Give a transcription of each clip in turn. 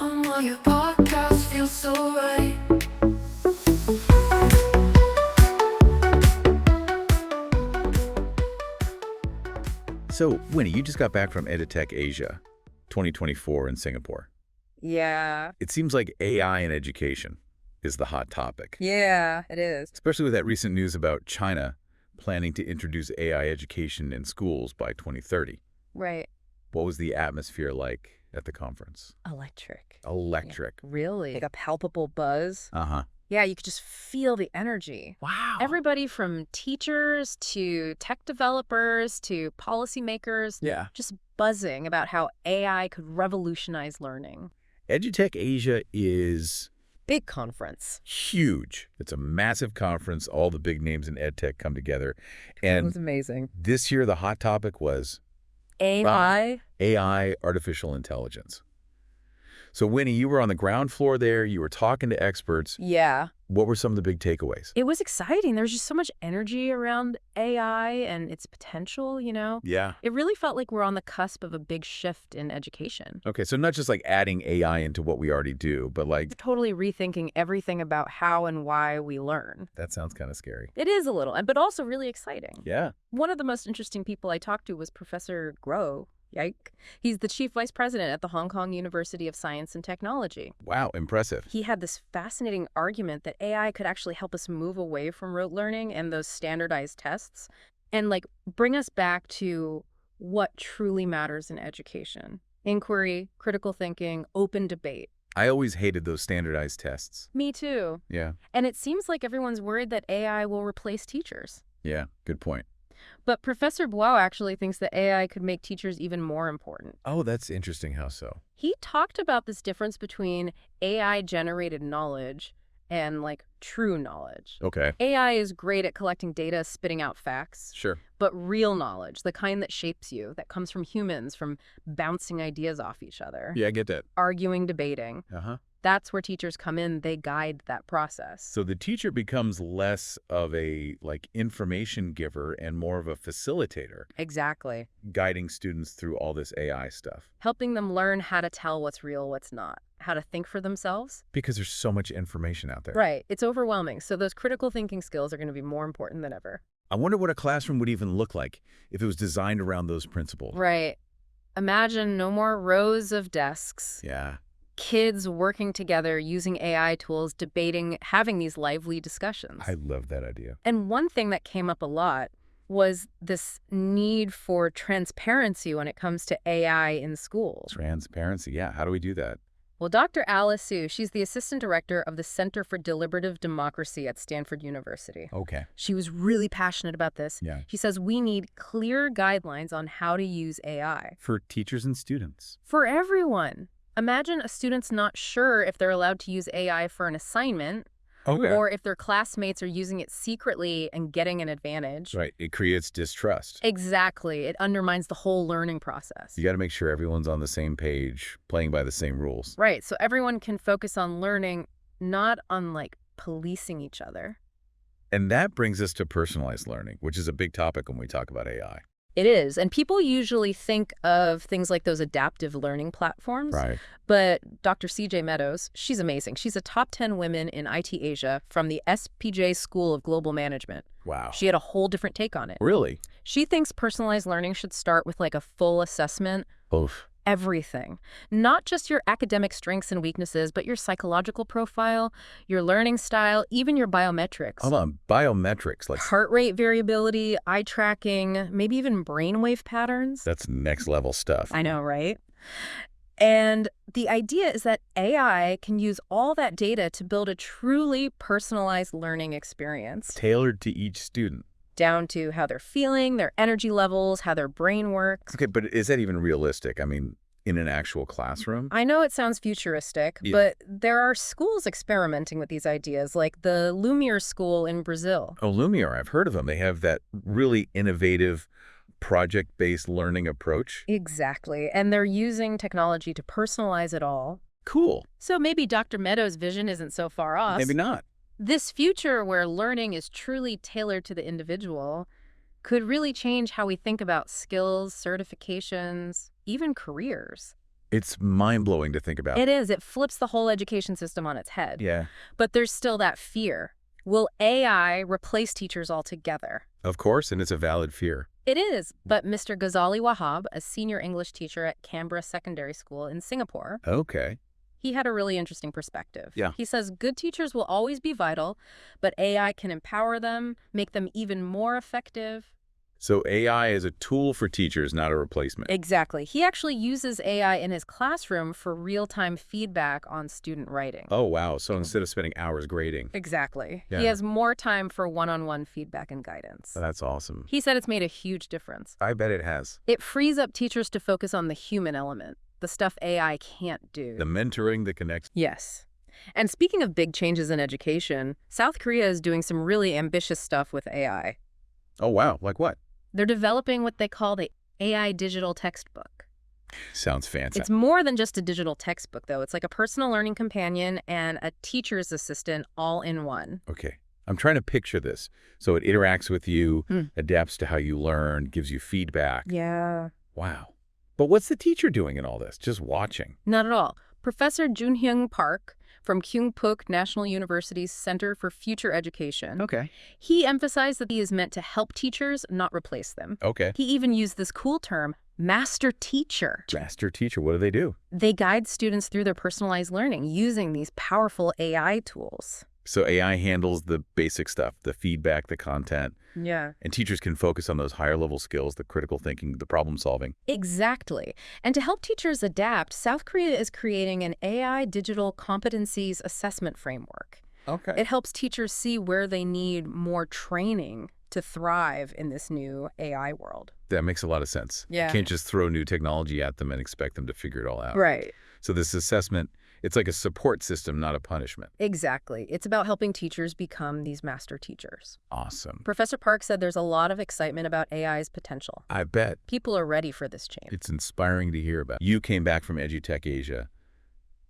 Your podcast feels so right. So, Winnie, you just got back from EDUtech Asia 2024 in Singapore. Yeah. It seems like AI in education is the hot topic, Yeah, it is. especially with that recent news about China planning to introduce AI education in schools by 2030. Right. What was the atmosphere like at the conference? Electric. Electric. Yeah, really? Like a palpable buzz. Uh-huh. Yeah, you could just feel the energy. Wow. Everybody from teachers to tech developers to policymakers, just buzzing about how AI could revolutionize learning. EDUtech Asia is Big conference. huge. It's a massive conference. All the big names in EdTech come together. It And was amazing. this year, the hot topic was AI? AI, artificial intelligence. So, Winnie, you were on the ground floor there. You were talking to experts. Yeah. What were some of the big takeaways? It was exciting. There was just so much energy around AI and its potential, Yeah. It really felt like we're on the cusp of a big shift in education. Okay, so not just like adding AI into what we already do, but like, Totally rethinking everything about how and why we learn. that sounds kind of scary. It is a little, but also really exciting. Yeah. One of the most interesting people I talked to was Professor Guo. Yike. He's the chief vice president at the Hong Kong University of Science and Technology. Wow, impressive. He had this fascinating argument that AI could actually help us move away from rote learning and those standardized tests and bring us back to what truly matters in education. Inquiry, critical thinking, open debate. I always hated those standardized tests. Me too. Yeah. And it seems like everyone's worried that AI will replace teachers. Yeah, good point. But Professor Guo actually thinks that AI could make teachers even more important. Oh, that's interesting. How so? He talked about this difference between AI-generated knowledge and, true knowledge. Okay. AI is great at collecting data, spitting out facts. Sure. But real knowledge, the kind that shapes you, that comes from humans, from bouncing ideas off each other, Yeah, I get that. arguing, debating, Uh-huh. that's where teachers come in. They guide that process. So the teacher becomes less of a information giver and more of a facilitator, Exactly. guiding students through all this AI stuff. Helping them learn how to tell what's real, what's not, how to think for themselves. Because there's so much information out there. Right. It's overwhelming. So those critical thinking skills are going to be more important than ever. I wonder what a classroom would even look like if it was designed around those principles. Right. Imagine no more rows of desks. Yeah. Kids working together, using AI tools, debating, having these lively discussions. I love that idea. And one thing that came up a lot was this need for transparency when it comes to AI in schools. Transparency. Yeah. How do we do that? Well, Dr. Alice Su, she's the assistant director of the Center for Deliberative Democracy at Stanford University. Okay. She was really passionate about this. Yeah. She says we need clear guidelines on how to use AI. For teachers and students. For everyone. Imagine a student's not sure if they're allowed to use AI for an assignment, or if their classmates are using it secretly and getting an advantage. Right. It creates distrust. Exactly. It undermines the whole learning process. You got to make sure everyone's on the same page, playing by the same rules. Right. So everyone can focus on learning, not on policing each other. And that brings us to personalized learning, which is a big topic when we talk about AI. It is. And people usually think of things like those adaptive learning platforms. Right. But Dr. CJ Meadows, she's amazing. She's a top 10 women in IT Asia from the SPJ School of Global Management. Wow. She had a whole different take on it. Really? She thinks personalized learning should start with a full assessment. Oof. Everything. Not just your academic strengths and weaknesses, but your psychological profile, your learning style, even your biometrics. Hold on. Biometrics. Heart rate variability, eye tracking, maybe even brainwave patterns. That's next level stuff. I know, right? And the idea is that AI can use all that data to build a truly personalized learning experience. Tailored to each student. Down to how they're feeling, their energy levels, how their brain works. Okay, but is that even realistic? I mean, in an actual classroom? I know it sounds futuristic, but there are schools experimenting with these ideas, like the UNWIRE school in Brazil. Oh, UNWIRE, I've heard of them. They have that really innovative project-based learning approach. Exactly. And they're using technology to personalize it all. Cool. So maybe Dr. Meadows' vision isn't so far off. Maybe not. This future where learning is truly tailored to the individual could really change how we think about skills, certifications, even careers. It's mind-blowing to think about. It is. It flips the whole education system on its head. Yeah. But there's still that fear. Will AI replace teachers altogether? Of course, and it's a valid fear. It is. But Mr. Ghazali Wahab, a senior English teacher at Canberra Secondary School in Singapore, Okay. he had a really interesting perspective. Yeah. He says good teachers will always be vital, but AI can empower them, make them even more effective. So AI is a tool for teachers, not a replacement. Exactly. He actually uses AI in his classroom for real-time feedback on student writing. Oh, wow. So instead of spending hours grading. Exactly. Yeah. He has more time for one-on-one feedback and guidance. That's awesome. He said it's made a huge difference. I bet it has. It frees up teachers to focus on the human element, the stuff AI can't do. The mentoring that connects. Yes. And speaking of big changes in education, South Korea is doing some really ambitious stuff with AI. Oh, wow. Like what? They're developing what they call the AI digital textbook. Sounds fancy. It's more than just a digital textbook, though. It's like a personal learning companion and a teacher's assistant all in one. Okay. I'm trying to picture this. So it interacts with you, adapts to how you learn, gives you feedback. Yeah. Wow. But what's the teacher doing in all this? Just watching? Not at all. Professor Junhyung Park from Kyungpook National University's Center for Future Education. Okay. He emphasized that he is meant to help teachers, not replace them. Okay. He even used this cool term, master teacher. Master teacher, what do they do? They guide students through their personalized learning using these powerful AI tools. So AI handles the basic stuff, the feedback, the content, Yeah. and teachers can focus on those higher level skills, the critical thinking, the problem solving. Exactly. And to help teachers adapt, South Korea is creating an AI digital competencies assessment framework. Okay. It helps teachers see where they need more training to thrive in this new AI world. That makes a lot of sense. Yeah. You can't just throw new technology at them and expect them to figure it all out. Right. So this assessment, it's like a support system, not a punishment. Exactly. It's about helping teachers become these master teachers. Awesome. Professor Park said there's a lot of excitement about AI's potential. I bet. People are ready for this change. It's inspiring to hear about. You came back from EDUtech Asia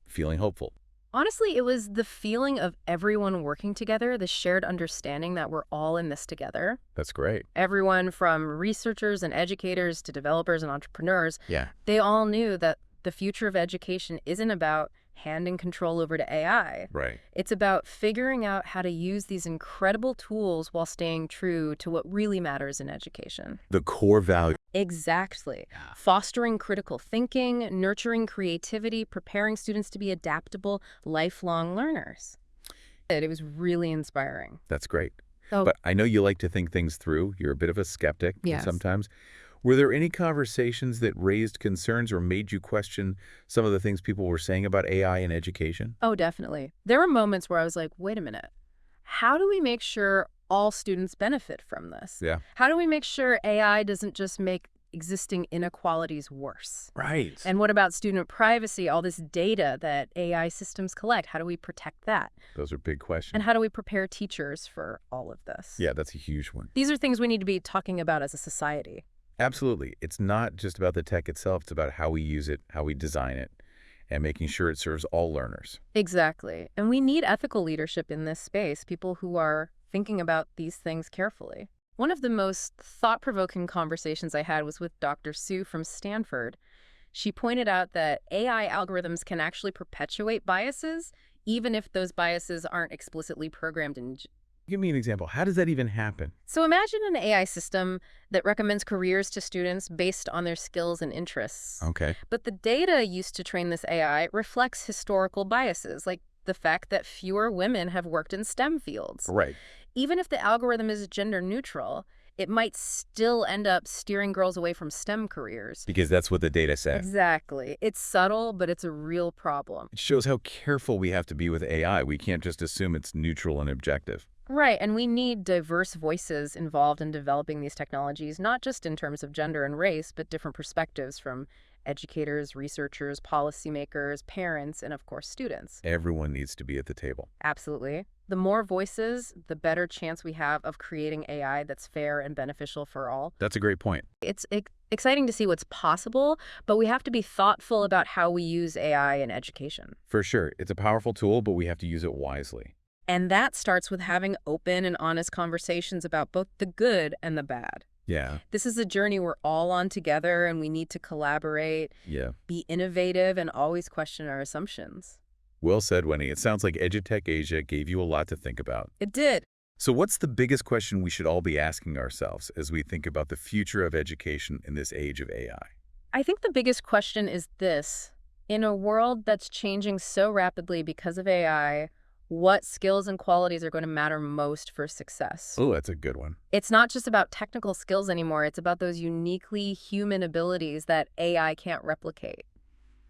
feeling hopeful. Honestly, it was the feeling of everyone working together, the shared understanding that we're all in this together. That's great. Everyone from researchers and educators to developers and entrepreneurs, Yeah. they all knew that the future of education isn't about handing control over to AI. Right. It's about figuring out how to use these incredible tools while staying true to what really matters in education. The core value. Exactly. Yeah. Fostering critical thinking, nurturing creativity, preparing students to be adaptable, lifelong learners. It was really inspiring. That's great. So, But I know you like to think things through. You're a bit of a skeptic Yes. sometimes. Were there any conversations that raised concerns or made you question some of the things people were saying about AI in education? oh, definitely. There were moments where I was like, wait a minute. How do we make sure all students benefit from this? Yeah. How do we make sure AI doesn't just make existing inequalities worse? Right. And what about student privacy, all this data that AI systems collect? How do we protect that? Those are big questions. And how do we prepare teachers for all of this? Yeah, that's a huge one. These are things we need to be talking about as a society. Absolutely. It's not just about the tech itself. It's about how we use it, how we design it, and making sure it serves all learners. Exactly. And we need ethical leadership in this space, people who are thinking about these things carefully. One of the most thought-provoking conversations I had was with Dr. Sue from Stanford. She pointed out that AI algorithms can actually perpetuate biases, even if those biases aren't explicitly programmed in. Give me an example. How does that even happen? So imagine an AI system that recommends careers to students based on their skills and interests. Okay. But the data used to train this AI reflects historical biases, like the fact that fewer women have worked in STEM fields. Right. Even if the algorithm is gender neutral, it might still end up steering girls away from STEM careers. Because that's what the data says. Exactly. It's subtle, but it's a real problem. It shows how careful we have to be with AI. We can't just assume it's neutral and objective. Right, and we need diverse voices involved in developing these technologies, not just in terms of gender and race, but different perspectives from educators, researchers, policymakers, parents, and of course, students. Everyone needs to be at the table. Absolutely. The more voices, the better chance we have of creating AI that's fair and beneficial for all. That's a great point. It's exciting to see what's possible, but we have to be thoughtful about how we use AI in education. For sure. It's a powerful tool, but we have to use it wisely. And that starts with having open and honest conversations about both the good and the bad. Yeah. This is a journey we're all on together, and we need to collaborate, Yeah. be innovative, and always question our assumptions. Well said, Winnie. It sounds like EDUtech Asia gave you a lot to think about. It did. So what's the biggest question we should all be asking ourselves as we think about the future of education in this age of AI? I think the biggest question is this. In a world that's changing so rapidly because of AI, what skills and qualities are going to matter most for success? Oh, that's a good one. It's not just about technical skills anymore. It's about those uniquely human abilities that AI can't replicate.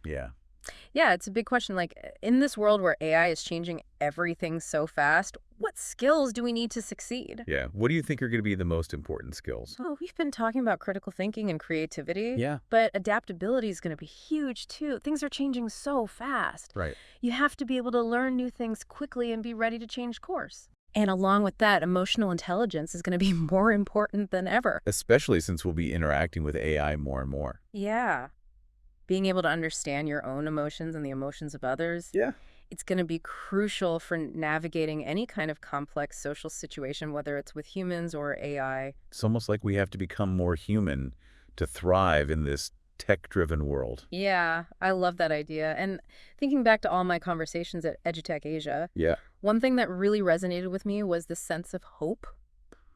Yeah. Yeah, it's a big question. Like, in this world where AI is changing everything so fast, what skills do we need to succeed? Yeah. What do you think are going to be the most important skills? Oh, we've been talking about critical thinking and creativity. Yeah. But adaptability is going to be huge, too. Things are changing so fast. Right. You have to be able to learn new things quickly and be ready to change course. And along with that, emotional intelligence is going to be more important than ever. Especially since we'll be interacting with AI more and more. Yeah. Being able to understand your own emotions and the emotions of others. Yeah. It's going to be crucial for navigating any kind of complex social situation, whether it's with humans or AI. It's almost like we have to become more human to thrive in this tech-driven world. Yeah, I love that idea. And thinking back to all my conversations at EDUtech Asia, Yeah. one thing that really resonated with me was the sense of hope.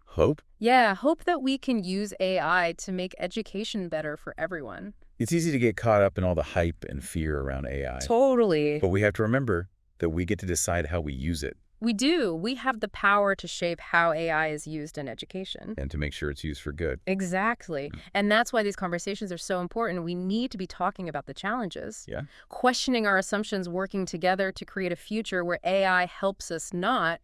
Hope? Yeah, hope that we can use AI to make education better for everyone. It's easy to get caught up in all the hype and fear around AI. Totally. But we have to remember that we get to decide how we use it We do. We have the power to shape how AI is used in education. and to make sure it's used for good. Exactly. And that's why these conversations are so important. We need to be talking about the challenges, Yeah. questioning our assumptions, working together to create a future where AI helps us, not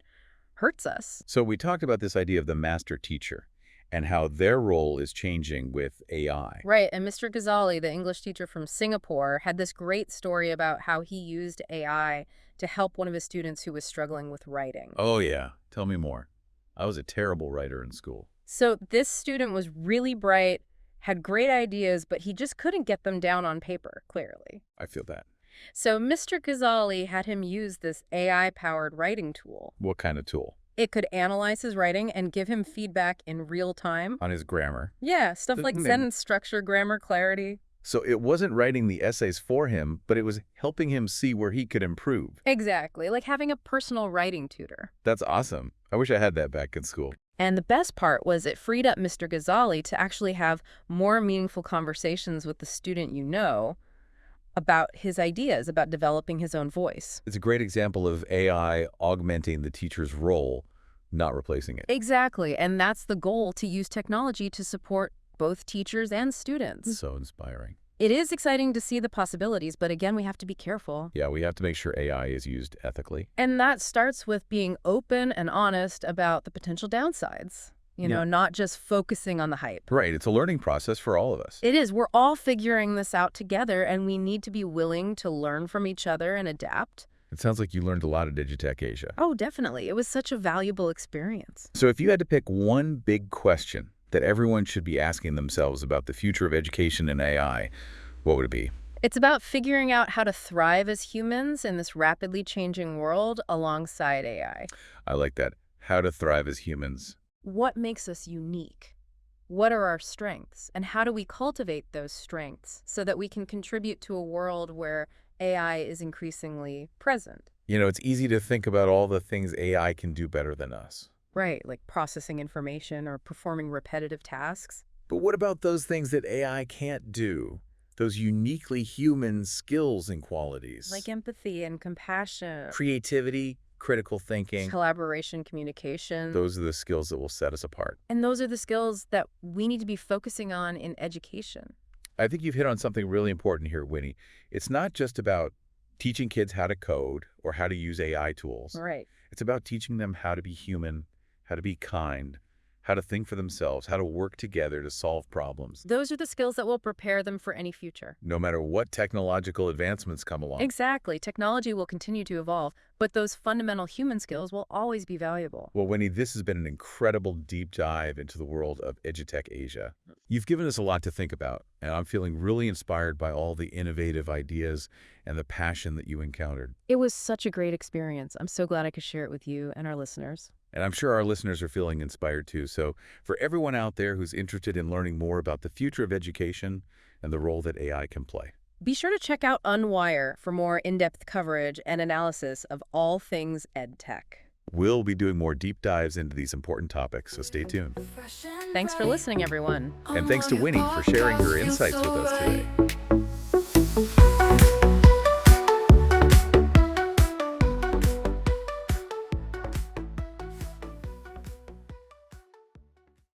hurts us. So we talked about this idea of the master teacher and how their role is changing with AI. Right. And Mr. Ghazali, the English teacher from Singapore, had this great story about how he used AI to help one of his students who was struggling with writing. Oh, yeah. Tell me more. I was a terrible writer in school. So this student was really bright, had great ideas, but he just couldn't get them down on paper, clearly. I feel that. So Mr. Ghazali had him use this AI-powered writing tool. What kind of tool? It could analyze his writing and give him feedback in real time. On his grammar. Yeah, stuff like Man. sentence structure, grammar clarity. So it wasn't writing the essays for him, but it was helping him see where he could improve. Exactly, like having a personal writing tutor. That's awesome. I wish I had that back in school. And the best part was it freed up Mr. Ghazali to actually have more meaningful conversations with the student you know about his ideas, about developing his own voice. It's a great example of AI augmenting the teacher's role, not replacing it. Exactly, and that's the goal, to use technology to support both teachers and students. So inspiring. It is exciting to see the possibilities, but again, we have to be careful. Yeah, we have to make sure AI is used ethically. And that starts with being open and honest about the potential downsides. Not just focusing on the hype. Right, it's a learning process for all of us. It is. We're all figuring this out together, and we need to be willing to learn from each other and adapt. It sounds like you learned a lot at EDUtech Asia. Oh, definitely. It was such a valuable experience. So if you had to pick one big question that everyone should be asking themselves about the future of education and AI, what would it be? It's about figuring out how to thrive as humans in this rapidly changing world alongside AI. I like that. How to thrive as humans. What makes us unique? What are our strengths? And how do we cultivate those strengths so that we can contribute to a world where AI is increasingly present? It's easy to think about all the things AI can do better than us. Right, like processing information or performing repetitive tasks. But what about those things that AI can't do? Those uniquely human skills and qualities? Like empathy and compassion. Creativity, critical thinking. Collaboration, communication. Those are the skills that will set us apart. And those are the skills that we need to be focusing on in education. I think you've hit on something really important here, Winnie. It's not just about teaching kids how to code or how to use AI tools. Right. It's about teaching them how to be human, how to be kind, how to think for themselves, how to work together to solve problems, Those are the skills that will prepare them for any future. no matter what technological advancements come along. Exactly. Technology will continue to evolve, but those fundamental human skills will always be valuable. Well, Winnie, this has been an incredible deep dive into the world of EDUtech Asia. You've given us a lot to think about, and I'm feeling really inspired by all the innovative ideas and the passion that you encountered. It was such a great experience. I'm so glad I could share it with you and our listeners. And I'm sure our listeners are feeling inspired too. So for everyone out there who's interested in learning more about the future of education and the role that AI can play, Be sure to check out UNWIRE for more in-depth coverage and analysis of all things EdTech. we'll be doing more deep dives into these important topics, so stay tuned. Fresh and Thanks for bright. listening, everyone. And thanks to Winnie for sharing her insights with us today. today.